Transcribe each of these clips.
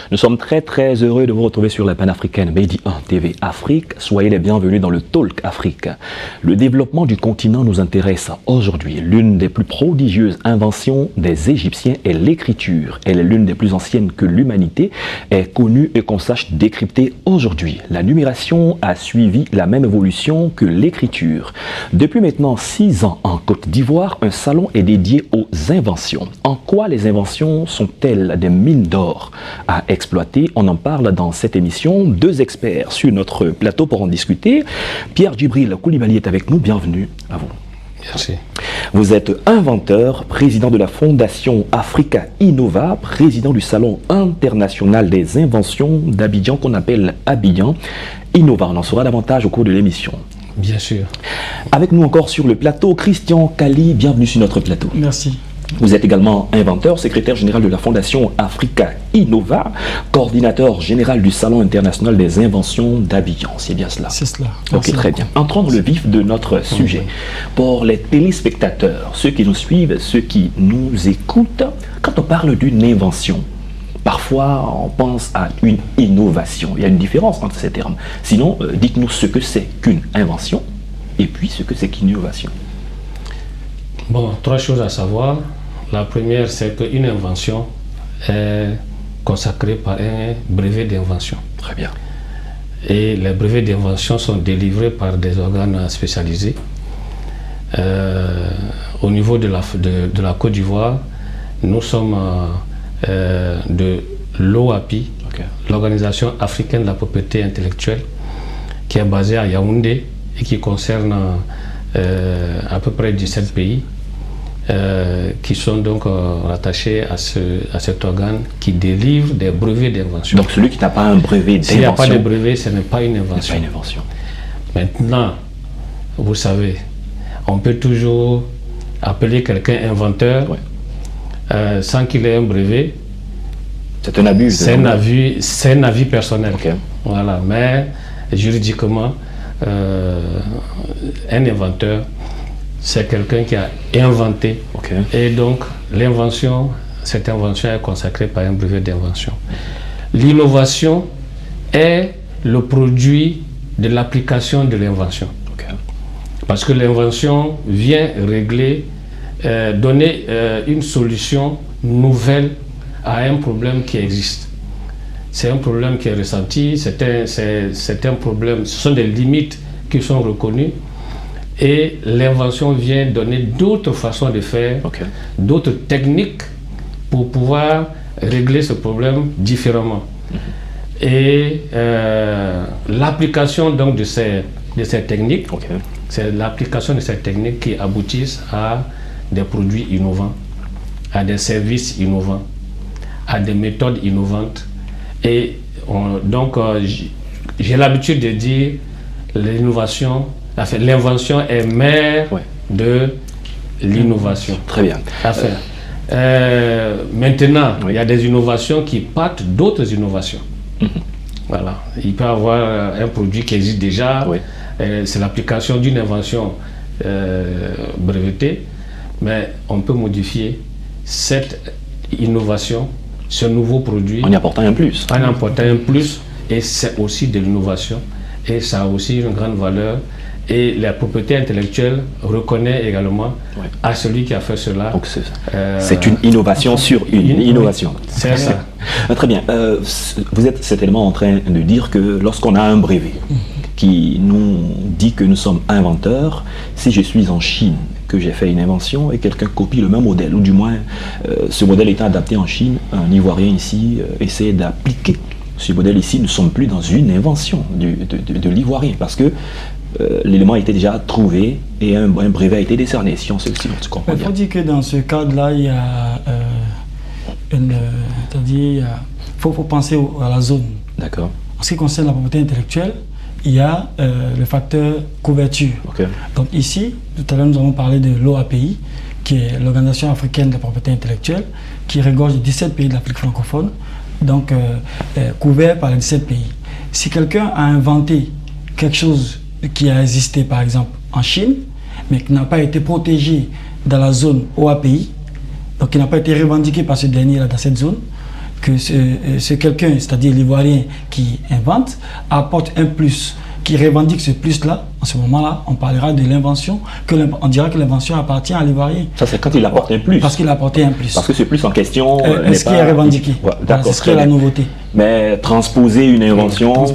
Nous sommes très heureux de vous retrouver sur la panafricaine Medi 1 TV Afrique. Soyez les bienvenus dans le Talk Afrique. Le développement du continent nous intéresse aujourd'hui. L'une des plus prodigieuses inventions des Égyptiens est l'écriture. Elle est l'une des plus anciennes que l'humanité ait connue et qu'on sache décrypter aujourd'hui. La numération a suivi la même évolution que l'écriture. Depuis maintenant 6 ans en Côte d'Ivoire, un salon est dédié aux inventions. En quoi les inventions sont-elles des mines d'or à exploiter? On en parle dans cette émission. 2 experts sur notre plateau pour en discuter. Pierre Djibril Koulibaly est avec nous. Bienvenue à vous. Merci. Vous êtes inventeur, président de la Fondation Africa Innova, président du Salon international des inventions d'Abidjan qu'on appelle Abidjan Innova. On en saura davantage au cours de l'émission. Bien sûr. Avec nous encore sur le plateau, Christian Kali. Bienvenue sur notre plateau. Merci. Vous êtes également inventeur, secrétaire général de la Fondation Africa Innova, coordinateur général du Salon international des inventions d'Abidjan. C'est bien cela? C'est cela. Ok, très bien. Entrons dans le vif de notre sujet. Pour les téléspectateurs, ceux qui nous suivent, ceux qui nous écoutent, quand on parle d'une invention, parfois on pense à une innovation. Il y a une différence entre ces termes. Sinon, dites-nous ce que c'est qu'une invention et puis ce que c'est qu'une innovation. Bon, 3 choses à savoir. La première, c'est qu'une invention est consacrée par un brevet d'invention. Très bien. Et les brevets d'invention sont délivrés par des organes spécialisés. Au niveau de la Côte d'Ivoire, nous sommes de l'OAPI, l'Organisation africaine de la propriété intellectuelle, qui est basée à Yaoundé et qui concerne à peu près 17 pays. Qui sont donc rattachés à cet organe qui délivre des brevets d'invention. Donc celui qui n'a pas un brevet d'invention... S'il n'y a pas de brevet, ce n'est pas une invention. Pas une invention. Maintenant, vous savez, on peut toujours appeler quelqu'un inventeur sans qu'il ait un brevet. C'est un abus. C'est un avis personnel. Okay. Voilà. Mais juridiquement, un inventeur, c'est quelqu'un qui a inventé. Et donc, l'invention, cette invention est consacrée par un brevet d'invention. L'innovation est le produit de l'application de l'invention. Parce que l'invention vient régler, donner une solution nouvelle à un problème qui existe. C'est un problème qui est ressenti, c'est un problème, ce sont des limites qui sont reconnues. Et l'invention vient donner d'autres façons de faire, d'autres techniques pour pouvoir régler ce problème différemment. Et l'application donc de ces techniques, c'est l'application de ces techniques qui aboutissent à des produits innovants, à des services innovants, à des méthodes innovantes. Et donc j'ai l'habitude de dire l'innovation, l'invention est mère de l'innovation. Très bien. Maintenant, il y a des innovations qui partent d'autres innovations. Voilà. Il peut y avoir un produit qui existe déjà, c'est l'application d'une invention brevetée, mais on peut modifier cette innovation, ce nouveau produit. En y apportant un plus. En y apportant un plus, et c'est aussi de l'innovation, et ça a aussi une grande valeur. Et la propriété intellectuelle reconnaît également à celui qui a fait cela. Donc c'est une innovation sur une innovation. C'est ça. Très bien. Vous êtes certainement en train de dire que lorsqu'on a un brevet qui nous dit que nous sommes inventeurs, si je suis en Chine, que j'ai fait une invention et quelqu'un copie le même modèle, ou du moins ce modèle étant adapté en Chine, un Ivoirien ici essaie d'appliquer ce modèle ici, nous ne sommes plus dans une invention de l'Ivoirien, parce que l'élément a été déjà trouvé et un brevet a été décerné, si on se comprend bien. Il faut dire que dans ce cadre-là, il y a faut penser à la zone. D'accord. En ce qui concerne la propriété intellectuelle, il y a le facteur couverture. Donc ici, tout à l'heure, nous avons parlé de l'OAPI, qui est l'Organisation africaine de la propriété intellectuelle, qui regorge 17 pays de l'Afrique francophone. donc couverts par les 17 pays. Si quelqu'un a inventé quelque chose qui a existé par exemple en Chine, mais qui n'a pas été protégé dans la zone OAPI, donc qui n'a pas été revendiqué par ce dernier là dans cette zone, que ce quelqu'un, c'est-à-dire l'Ivoirien qui invente, apporte un plus, qui revendique ce plus-là, en ce moment-là, on parlera de l'invention, on dira que l'invention appartient à l'Ivoirien. Ça, c'est quand il apporte un plus. Parce qu'il a apporté un plus. Parce que ce plus en question est-ce qu'il est revendiqué? Voilà, voilà, c'est ce qui est la nouveauté. Mais transposer une invention,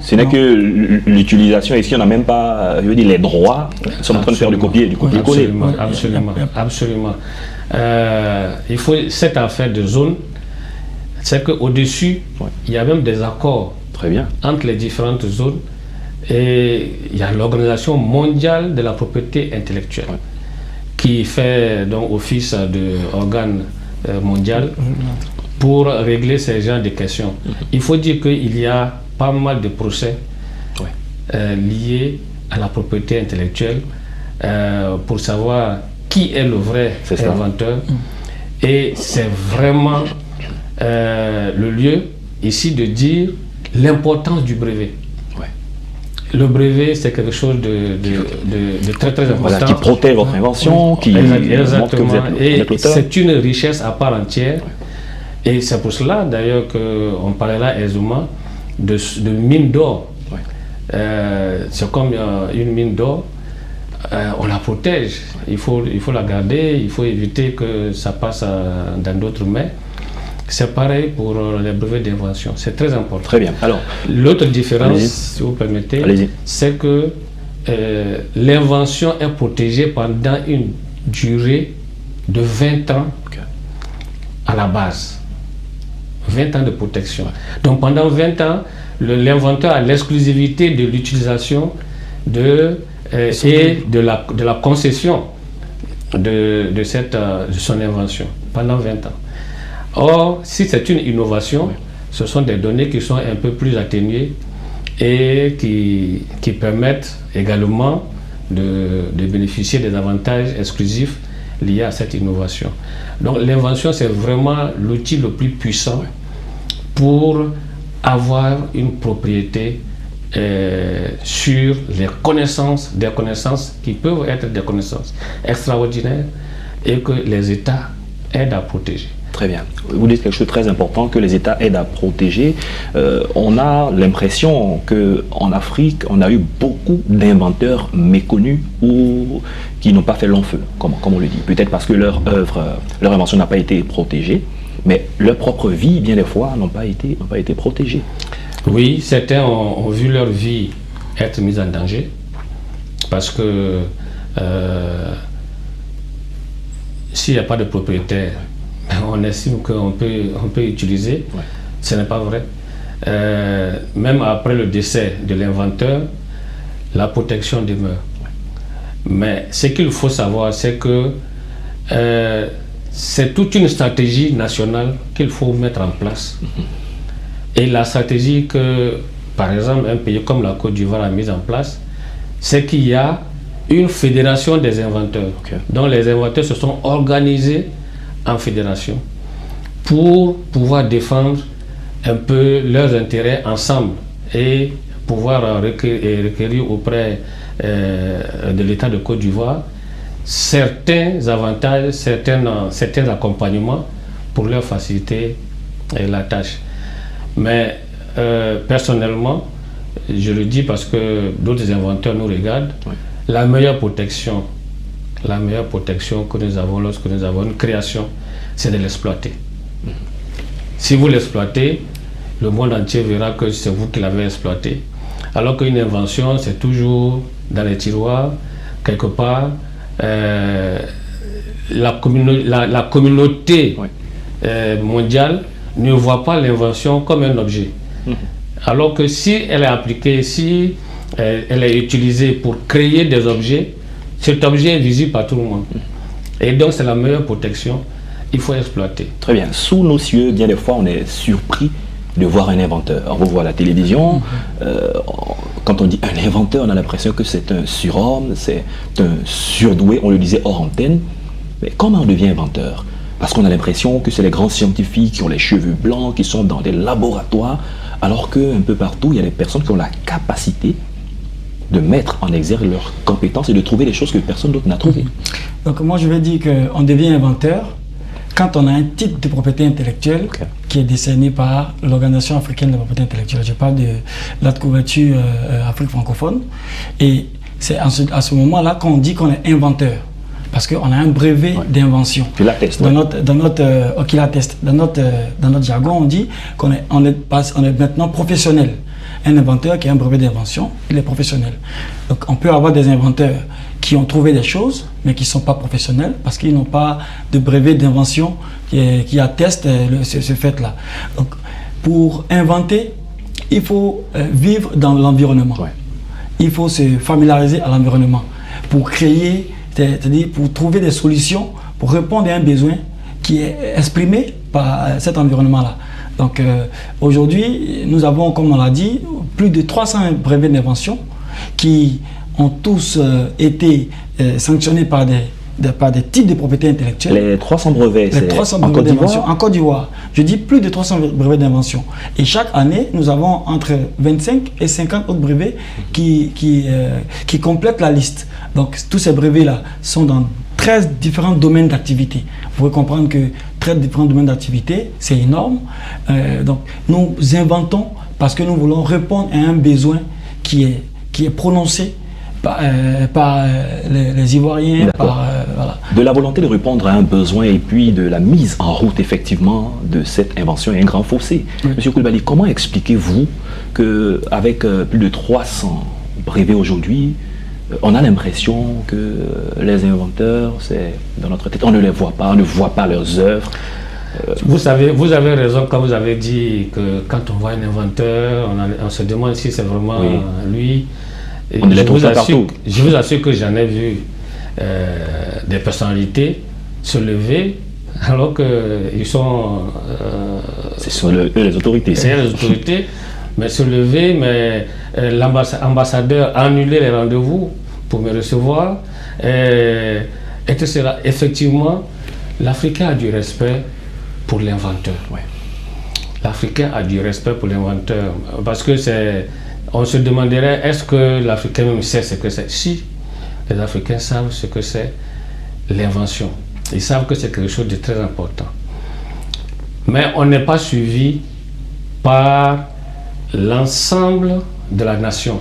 ce n'est que l'utilisation. Ici, on n'a même pas, je veux dire, les droits. Nous sommes en train de faire du copier-coller. Absolument. Il faut cette affaire de zone, c'est qu'au-dessus, il y a même des accords. Très bien. Entre les différentes zones, et il y a l'Organisation mondiale de la propriété intellectuelle qui fait donc office d'organe mondial pour régler ces genres de questions. Il faut dire qu'il y a pas mal de procès liés à la propriété intellectuelle pour savoir qui est le vrai inventeur. Et c'est vraiment le lieu ici de dire l'importance du brevet. Le brevet, c'est quelque chose de très très important. Voilà, qui protège votre invention, qui montre que vous êtes l'auteur. C'est une richesse à part entière. Et c'est pour cela d'ailleurs qu'on parlait là aisément de mine d'or. C'est comme une mine d'or. On la protège. Il faut la garder, il faut éviter que ça passe dans d'autres mains. C'est pareil pour les brevets d'invention, c'est très important. Très bien. Alors, l'autre différence, si vous permettez, c'est que l'invention est protégée pendant une durée de 20 ans à la base. 20 ans de protection. Donc pendant 20 ans, l'inventeur a l'exclusivité de l'utilisation et de la concession de son invention pendant 20 ans. Or, si c'est une innovation, ce sont des données qui sont un peu plus atténuées et qui permettent également de bénéficier des avantages exclusifs liés à cette innovation. Donc l'invention, c'est vraiment l'outil le plus puissant pour avoir une propriété sur les connaissances, des connaissances qui peuvent être des connaissances extraordinaires et que les États aident à protéger. Très bien. Vous dites quelque chose de très important, que les États aident à protéger. On a l'impression qu'en Afrique, on a eu beaucoup d'inventeurs méconnus ou qui n'ont pas fait long feu, comme on le dit. Peut-être parce que leur invention n'a pas été protégée, mais leur propre vie, bien des fois, n'ont pas été protégées. Oui, certains ont vu leur vie être mise en danger parce que s'il n'y a pas de propriétaire, on estime qu'on peut utiliser. Ce n'est pas vrai. Même après le décès de l'inventeur, la protection demeure. Mais ce qu'il faut savoir, c'est que c'est toute une stratégie nationale qu'il faut mettre en place. Et la stratégie que, par exemple, un pays comme la Côte d'Ivoire a mise en place, c'est qu'il y a une fédération des inventeurs. Donc les inventeurs se sont organisés en fédération pour pouvoir défendre un peu leurs intérêts ensemble et pouvoir requérir auprès de l'État de Côte d'Ivoire certains avantages, certains accompagnements pour leur faciliter la tâche. Mais personnellement, je le dis parce que d'autres inventeurs nous regardent, la meilleure protection que nous avons lorsque nous avons une création, c'est de l'exploiter. Si vous l'exploitez, le monde entier verra que c'est vous qui l'avez exploité. Alors qu'une invention, c'est toujours dans les tiroirs, quelque part. La communauté mondiale ne voit pas l'invention comme un objet. Alors que si elle est appliquée, si elle est utilisée pour créer des objets, cet objet est visible par tout le monde. Et donc c'est la meilleure protection, il faut exploiter. Très bien. Sous nos cieux, bien des fois, on est surpris de voir un inventeur. On revoit la télévision, quand on dit un inventeur, on a l'impression que c'est un surhomme, c'est un surdoué, on le disait hors antenne. Mais comment on devient inventeur? Parce qu'on a l'impression que c'est les grands scientifiques qui ont les cheveux blancs, qui sont dans des laboratoires, alors qu'un peu partout, il y a des personnes qui ont la capacité de mettre en exergue leurs compétences et de trouver des choses que personne d'autre n'a trouvées. Donc moi je vais dire qu'on devient inventeur quand on a un titre de propriété intellectuelle qui est décerné par l'Organisation africaine de la propriété intellectuelle. Je parle de la couverture Afrique francophone. Et c'est à ce moment-là qu'on dit qu'on est inventeur. Parce qu'on a un brevet d'invention. Tu l'attestes. Dans notre jargon, on dit qu'on est maintenant professionnel. Un inventeur qui a un brevet d'invention, il est professionnel. Donc on peut avoir des inventeurs qui ont trouvé des choses, mais qui ne sont pas professionnels parce qu'ils n'ont pas de brevet d'invention qui atteste ce fait-là. Donc pour inventer, il faut vivre dans l'environnement. Il faut se familiariser à l'environnement pour créer, c'est-à-dire pour trouver des solutions, pour répondre à un besoin qui est exprimé par cet environnement-là. Donc aujourd'hui, nous avons, comme on l'a dit, plus de 300 brevets d'invention qui ont tous été sanctionnés par des titres de propriété intellectuelle. Les 300 brevets, c'est en Côte d'Ivoire ? En Côte d'Ivoire. Je dis plus de 300 brevets d'invention. Et chaque année, nous avons entre 25 et 50 autres brevets qui complètent la liste. Donc tous ces brevets-là sont dans 13 différents domaines d'activité. Vous pouvez comprendre que 13 différents domaines d'activité, c'est énorme. Donc nous inventons parce que nous voulons répondre à un besoin qui est prononcé par les Ivoiriens. Voilà. De la volonté de répondre à un besoin et puis de la mise en route effectivement de cette invention, il y a un grand fossé. Monsieur Coulibaly, comment expliquez-vous qu'avec plus de 300 brevets aujourd'hui, on a l'impression que les inventeurs, c'est dans notre tête, on ne les voit pas, on ne voit pas leurs œuvres. Vous avez raison quand vous avez dit que quand on voit un inventeur, on se demande si c'est vraiment lui. On ne les trouve pas partout. Je vous assure que j'en ai vu des personnalités se lever alors qu'ils sont... c'est les autorités. C'est les autorités, mais se lever, mais l'ambassadeur a annulé les rendez-vous pour me recevoir, etc. Effectivement, l'Africain a du respect pour l'inventeur. L'Africain a du respect pour l'inventeur, parce que on se demanderait, est-ce que l'Africain même sait ce que c'est? Si, les Africains savent ce que c'est l'invention. Ils savent que c'est quelque chose de très important. Mais on n'est pas suivi par l'ensemble de la nation.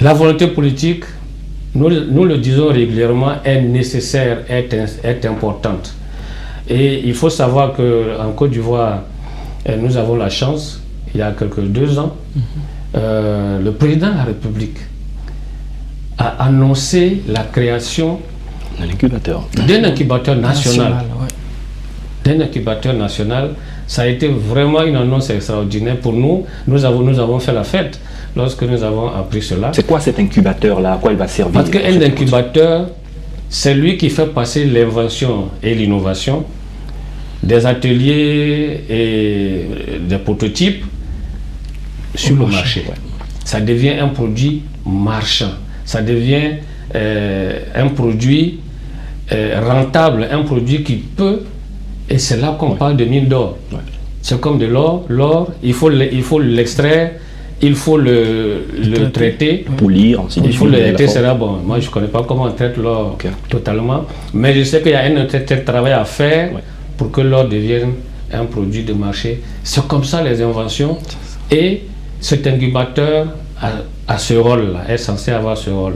La volonté politique, nous le disons régulièrement, est nécessaire, est importante. Et il faut savoir qu'en Côte d'Ivoire, nous avons la chance, il y a quelques 2 ans, le président de la République a annoncé la création d'un incubateur national. D'un incubateur national. Ça a été vraiment une annonce extraordinaire pour nous. Nous avons fait la fête lorsque nous avons appris cela. C'est quoi cet incubateur-là? À quoi il va servir? Parce qu'un incubateur, c'est lui qui fait passer l'invention et l'innovation, des ateliers et des prototypes sur le marché. Ça devient un produit marchand. Ça devient un produit rentable, un produit qui peut... Et c'est là qu'on parle de mine d'or. C'est comme de l'or. L'or, il faut l'extraire, il faut le traiter. Polir, il faut le traiter, c'est là. Bon, moi, je ne connais pas comment on traite l'or totalement. Mais je sais qu'il y a un travail à faire pour que l'or devienne un produit de marché. C'est comme ça les inventions. Et cet incubateur a ce rôle-là, est censé avoir ce rôle.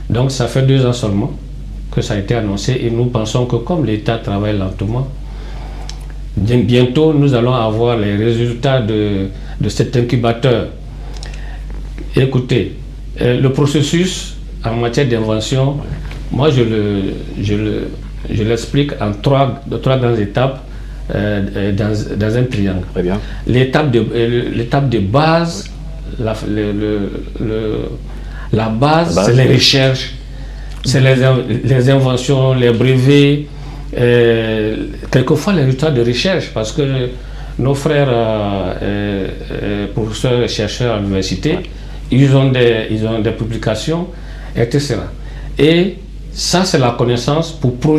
Donc, ça fait 2 ans seulement que ça a été annoncé. Et nous pensons que comme l'État travaille lentement, bientôt, nous allons avoir les résultats de cet incubateur. Écoutez, le processus en matière d'invention, moi je l'explique en 3 grandes étapes dans un triangle. Très bien. L'étape de base, la base, c'est les recherches, c'est les inventions, les brevets, quelquefois les résultats de recherche, parce que nos frères professeurs et chercheurs à l'université, ils ont des publications, etc. Et ça, c'est la connaissance.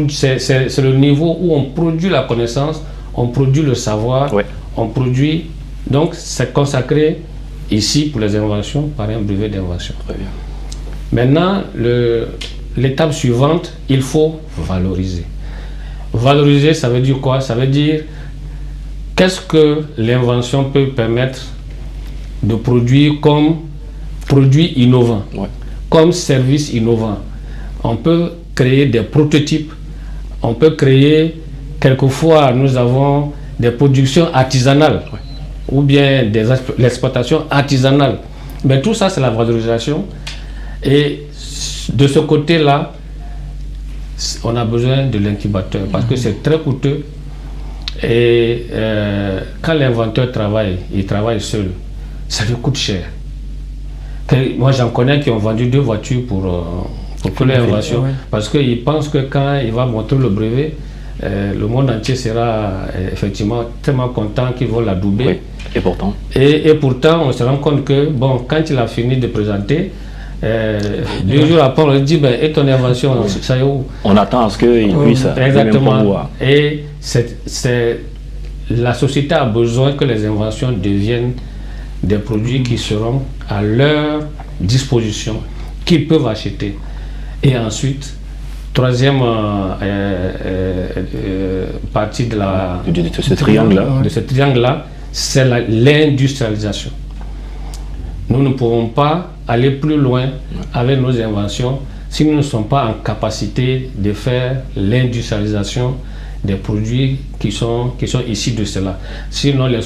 C'est le niveau où on produit la connaissance, on produit le savoir, on produit. Donc, c'est consacré ici pour les inventions par un brevet d'invention. Maintenant, l'étape suivante, il faut valoriser. Valoriser, ça veut dire quoi? Ça veut dire qu'est-ce que l'invention peut permettre de produire comme produit innovant, comme service innovant. On peut créer des prototypes, on peut créer, quelquefois nous avons des productions artisanales ou bien l'exploitation artisanale. Mais tout ça, c'est la valorisation. Et de ce côté-là, on a besoin de l'incubateur parce que c'est très coûteux. Et quand l'inventeur travaille, il travaille seul, ça lui coûte cher. Moi, j'en connais qui ont vendu 2 voitures pour l'invention parce qu'ils pensent que quand il va montrer le brevet, le monde entier sera effectivement tellement content qu'ils vont la doubler. Et pourtant et pourtant, on se rend compte que, bon, quand il a fini de présenter, 2 jours après, on lui dit, et ton invention, ça y est où? On attend à ce qu'il puisse exactement. Et la société a besoin que les inventions deviennent des produits qui seront à leur disposition, qu'ils peuvent acheter. Et ensuite, troisième partie de ce triangle-là, c'est l'industrialisation. Nous ne pourrons pas aller plus loin avec nos inventions si nous ne sommes pas en capacité de faire l'industrialisation des produits qui sont issus de cela. Sinon, les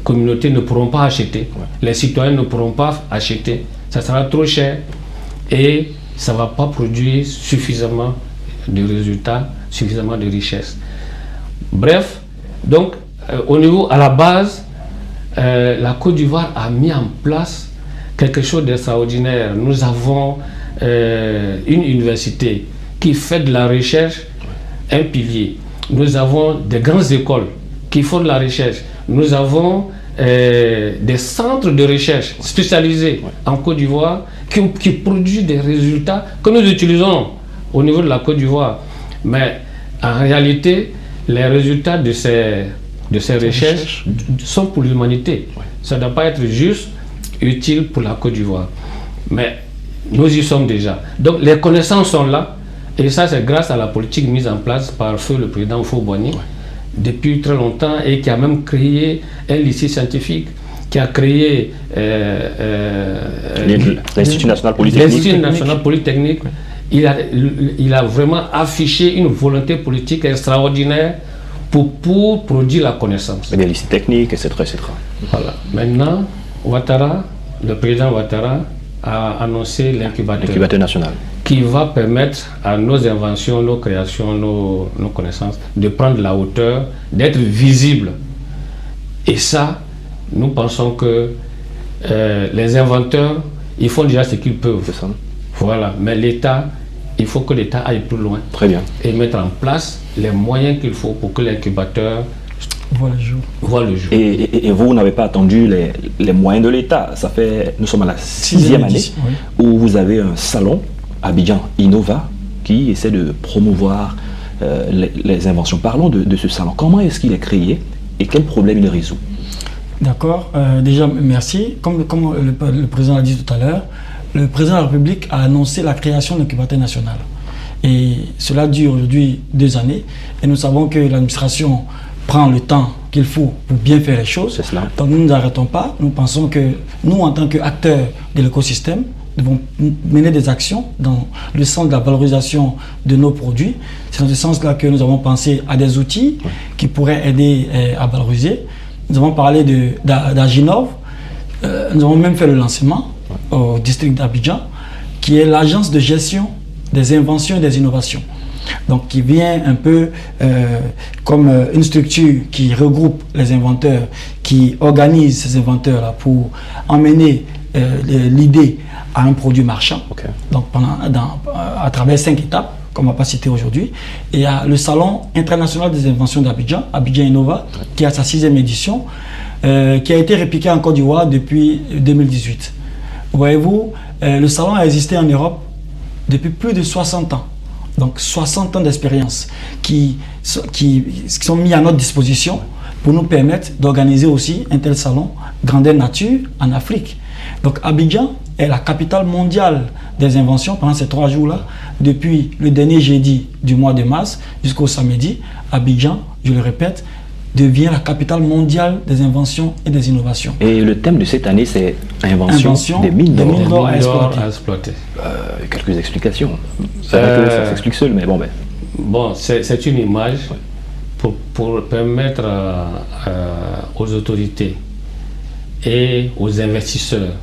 communautés ne pourront pas acheter, les citoyens ne pourront pas acheter, ça sera trop cher et ça ne va pas produire suffisamment de résultats, suffisamment de richesses. Bref, donc au niveau, à la base, la Côte d'Ivoire a mis en place quelque chose d'extraordinaire. Nous avons une université qui fait de la recherche un pilier. Nous avons des grandes écoles qui font de la recherche. Nous avons des centres de recherche spécialisés en Côte d'Ivoire qui produisent des résultats que nous utilisons au niveau de la Côte d'Ivoire. Mais en réalité, les résultats de ces recherches sont pour l'humanité. Ça ne doit pas être juste utile pour la Côte d'Ivoire. Mais nous y sommes déjà. Donc les connaissances sont là. Et ça, c'est grâce à la politique mise en place par feu le président Houphouët-Boigny depuis très longtemps et qui a même créé un lycée scientifique, qui a créé l'Institut national polytechnique. Il a vraiment affiché une volonté politique extraordinaire pour produire la connaissance. Des lycées techniques, etc. Voilà. Maintenant, le président Ouattara a annoncé l'incubateur national qui va permettre à nos inventions, nos créations, nos connaissances de prendre la hauteur, d'être visibles. Et ça, nous pensons que les inventeurs, ils font déjà ce qu'ils peuvent. C'est ça. Voilà. Mais l'État, il faut que l'État aille plus loin. Très bien. Et mettre en place les moyens qu'il faut pour que l'incubateur voit le jour. Et vous n'avez pas attendu les moyens de l'État. Nous sommes à la 6e année où vous avez un salon, Abidjan Innova, qui essaie de promouvoir les inventions. Parlons de ce salon. Comment est-ce qu'il est créé et quel problème il résout? D'accord. Déjà, merci. Comme le président l'a dit tout à l'heure, le président de la République a annoncé la création de l'incubateur national. Et cela dure aujourd'hui 2 années. Et nous savons que l'administration prend le temps qu'il faut pour bien faire les choses. C'est cela. Donc nous ne nous arrêtons pas. Nous pensons que nous, en tant qu'acteurs de l'écosystème, devons mener des actions dans le sens de la valorisation de nos produits. C'est dans ce sens-là que nous avons pensé à des outils qui pourraient aider à valoriser. Nous avons parlé d'Aginov. Nous avons même fait le lancement au district d'Abidjan, qui est l'agence de gestion des inventions et des innovations. Donc qui vient un peu comme une structure qui regroupe les inventeurs, qui organise ces inventeurs-là pour emmener l'idée à un produit marchand. Donc à travers 5 étapes, qu'on ne va pas citer aujourd'hui. Et il y a le Salon international des inventions d'Abidjan, Abidjan Innova, qui a sa 6e édition, qui a été répliqué en Côte d'Ivoire depuis 2018. Voyez-vous, le salon a existé en Europe depuis plus de 60 ans. Donc 60 ans d'expérience qui sont mis à notre disposition pour nous permettre d'organiser aussi un tel salon grandeur nature en Afrique. Donc Abidjan est la capitale mondiale des inventions pendant ces 3 jours-là. Depuis le dernier jeudi du mois de mars jusqu'au samedi, Abidjan, je le répète, devient la capitale mondiale des inventions et des innovations. Et le thème de cette année, c'est invention des mines d'or à exploiter. Quelques explications. C'est vrai que ça s'explique seul, mais bon. Bon, c'est une image pour permettre aux autorités et aux investisseurs,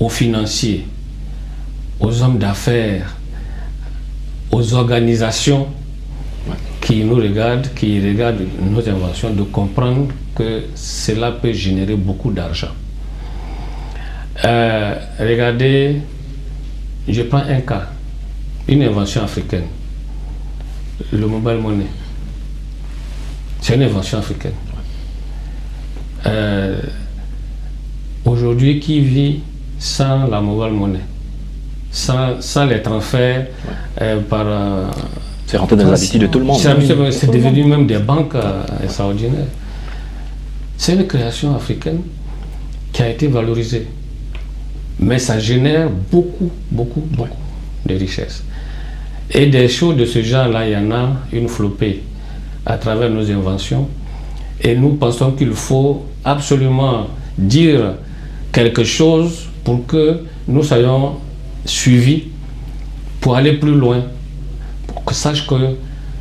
aux financiers, aux hommes d'affaires, aux organisations qui nous regardent, qui regardent nos inventions, de comprendre que cela peut générer beaucoup d'argent. Regardez, je prends un cas, une invention africaine, le mobile money. C'est une invention africaine. Aujourd'hui, qui vit sans la mobile money, sans les transferts par... c'est rentré dans les habitudes de tout le monde. C'est devenu même des banques extraordinaires. C'est une création africaine qui a été valorisée. Mais ça génère beaucoup de richesses. Et des choses de ce genre-là, il y en a une flopée à travers nos inventions. Et nous pensons qu'il faut absolument dire quelque chose pour que nous soyons suivis pour aller plus loin. Pour que sache que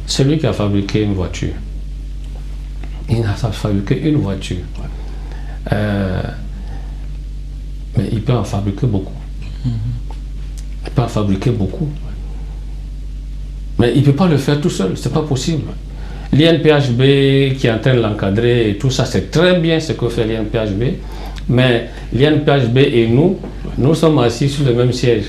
celui qui a fabriqué une voiture, il a fabriqué une voiture. Mais il peut en fabriquer beaucoup. Il peut en fabriquer beaucoup. Mais il ne peut pas le faire tout seul, c'est pas possible. L'INPHB qui est en train de l'encadrer et tout ça, c'est très bien ce que fait l'INPHB. Mais l'INPHB et nous sommes assis sur le même siège.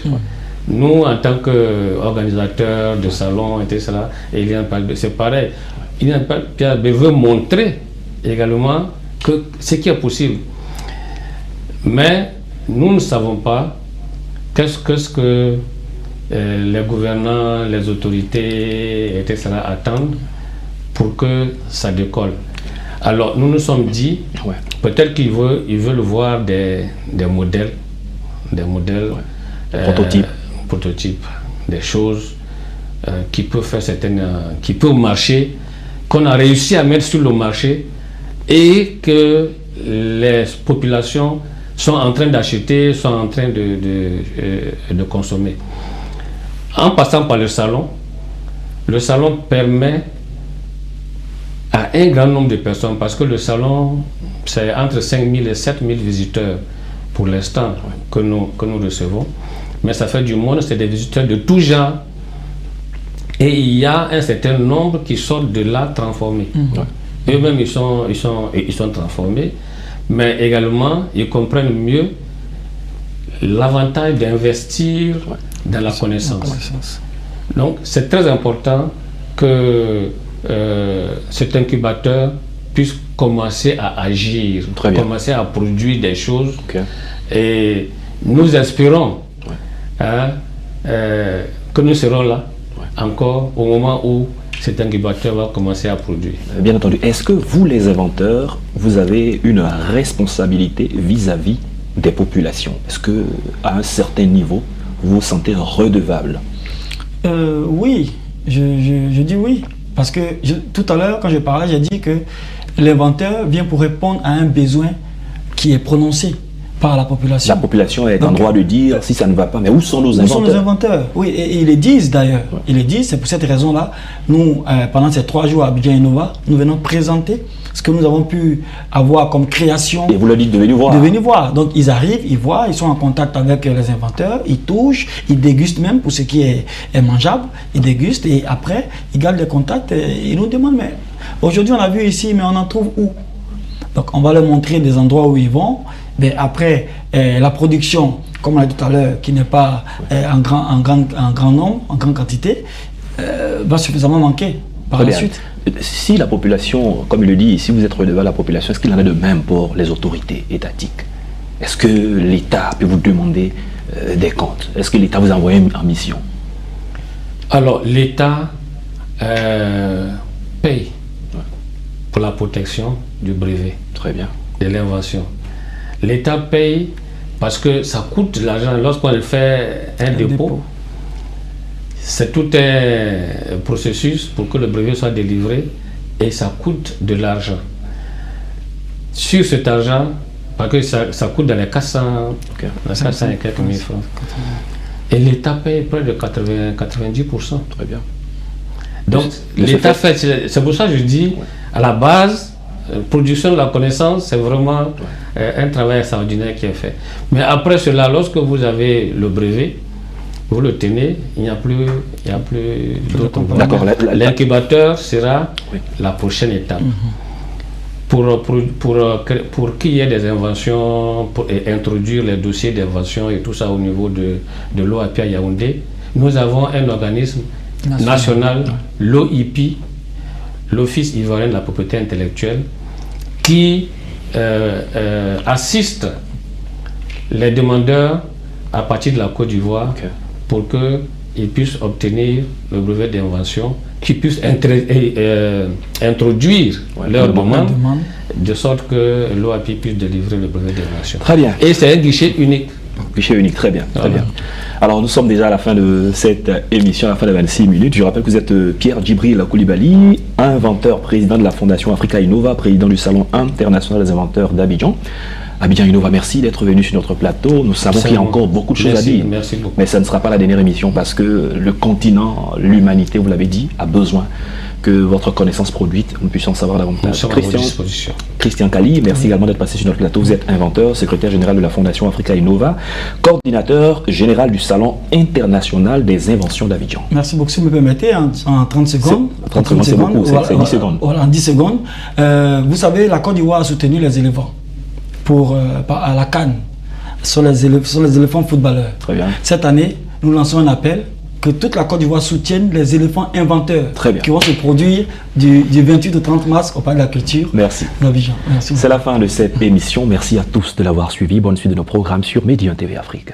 Nous, en tant qu'organisateurs de salons, etc., et l'INPHB, c'est pareil. L'INPHB veut montrer également que ce qui est possible. Mais nous ne savons pas qu'est-ce que les gouvernants, les autorités, etc., attendent pour que ça décolle. Alors, nous nous sommes dit, peut-être qu'ils veulent voir des modèles, prototypes, des choses qui peuvent faire qui peuvent marcher, qu'on a réussi à mettre sur le marché et que les populations sont en train d'acheter, sont en train de consommer. En passant par le salon permet à un grand nombre de personnes, parce que le salon, c'est entre 5 000 et 7 000 visiteurs pour l'instant que nous recevons. Mais ça fait du monde, c'est des visiteurs de tout genre. Et il y a un certain nombre qui sortent de là transformés. Eux-mêmes, ils sont transformés, mais également, ils comprennent mieux l'avantage d'investir dans la connaissance. Donc, c'est très important que cet incubateur puisse commencer à agir, commencer à produire des choses. Et nous espérons que nous serons là encore au moment où cet incubateur va commencer à produire. Bien entendu. Est-ce que vous, les inventeurs, vous avez une responsabilité vis-à-vis des populations? Est-ce que, à un certain niveau, vous vous sentez redevable? Oui, je dis oui. Parce que tout à l'heure, quand je parlais, j'ai dit que l'inventeur vient pour répondre à un besoin qui est prononcé par la population. La population est en droit de dire si ça ne va pas, mais où sont nos inventeurs? Où sont nos inventeurs? Oui, et ils le disent d'ailleurs. Ils le disent, c'est pour cette raison-là, nous, pendant ces 3 jours à Abidjan Innova, nous venons présenter ce que nous avons pu avoir comme création. Et vous leur dites de venir voir. De venir voir. Donc ils arrivent, ils voient, ils sont en contact avec les inventeurs, ils touchent, ils dégustent même pour ce qui est mangeable, ils dégustent et après ils gardent les contacts et ils nous demandent, mais aujourd'hui on a vu ici, mais on en trouve où? Donc on va leur montrer des endroits où ils vont. Mais après, la production, comme on l'a dit tout à l'heure, qui n'est pas en grand nombre, en grande quantité, va suffisamment manquer par la suite. Si la population, comme il le dit, si vous êtes redevant à la population, est-ce qu'il en est de même pour les autorités étatiques? Est-ce que l'État peut vous demander des comptes? Est-ce que l'État vous a envoyé en mission? Alors, l'État paye pour la protection du brevet. Très bien. De l'invention. L'État paye parce que ça coûte de l'argent. Lorsqu'on fait un dépôt, c'est tout un processus pour que le brevet soit délivré et ça coûte de l'argent. Sur cet argent, parce que ça coûte dans les 400, Okay. 400 et quelques mille francs. Et l'État paye près de 90%. Très bien. Donc l'État fait, c'est pour ça que je dis, à la base, production de la connaissance, c'est vraiment un travail extraordinaire qui est fait. Mais après cela, lorsque vous avez le brevet, vous le tenez, il n'y a plus d'autres. D'accord. L'incubateur sera la prochaine étape. Pour qu'il y ait des inventions, et introduire les dossiers d'invention et tout ça au niveau de l'OAPI à Yaoundé, nous avons un organisme national, l'OIP, l'Office ivoirien de la propriété intellectuelle, qui assiste les demandeurs à partir de la Côte d'Ivoire pour qu'ils puissent obtenir le brevet d'invention, qu'ils puissent introduire leur demande, de sorte que l'OAPI puisse délivrer le brevet d'invention. Très bien. Et c'est un guichet unique. Guichet unique, très bien, très bien. Alors nous sommes déjà à la fin de cette émission, à la fin de 26 minutes. Je rappelle que vous êtes Pierre Djibril Koulibaly, inventeur, président de la Fondation Africa Innova, président du Salon international des inventeurs d'Abidjan. Abidjan Innova, merci d'être venu sur notre plateau. Nous savons qu'il y a encore beaucoup de choses à dire. Merci beaucoup. Mais ça ne sera pas la dernière émission parce que le continent, l'humanité, vous l'avez dit, a besoin que votre connaissance produite, nous puissions savoir davantage. Nous sommes à votre disposition. Christian Kali, merci également d'être passé sur notre plateau. Vous êtes inventeur, secrétaire général de la Fondation Africa Innova, coordinateur général du Salon international des inventions d'Abidjan. Merci beaucoup. Si vous me permettez, en 30 secondes. 30 secondes, c'est beaucoup, c'est 10 secondes. Voilà, en 10 secondes. Vous savez, la Côte d'Ivoire a soutenu les éléphants à la CAN, sur les éléphants footballeurs. Très bien. Cette année, nous lançons un appel que toute la Côte d'Ivoire soutienne les éléphants inventeurs qui vont se produire du 28 au 30 mars au Palais de la Culture d'Abidjan. C'est la fin de cette émission. Merci à tous de l'avoir suivi. Bonne suite de nos programmes sur Média TV Afrique.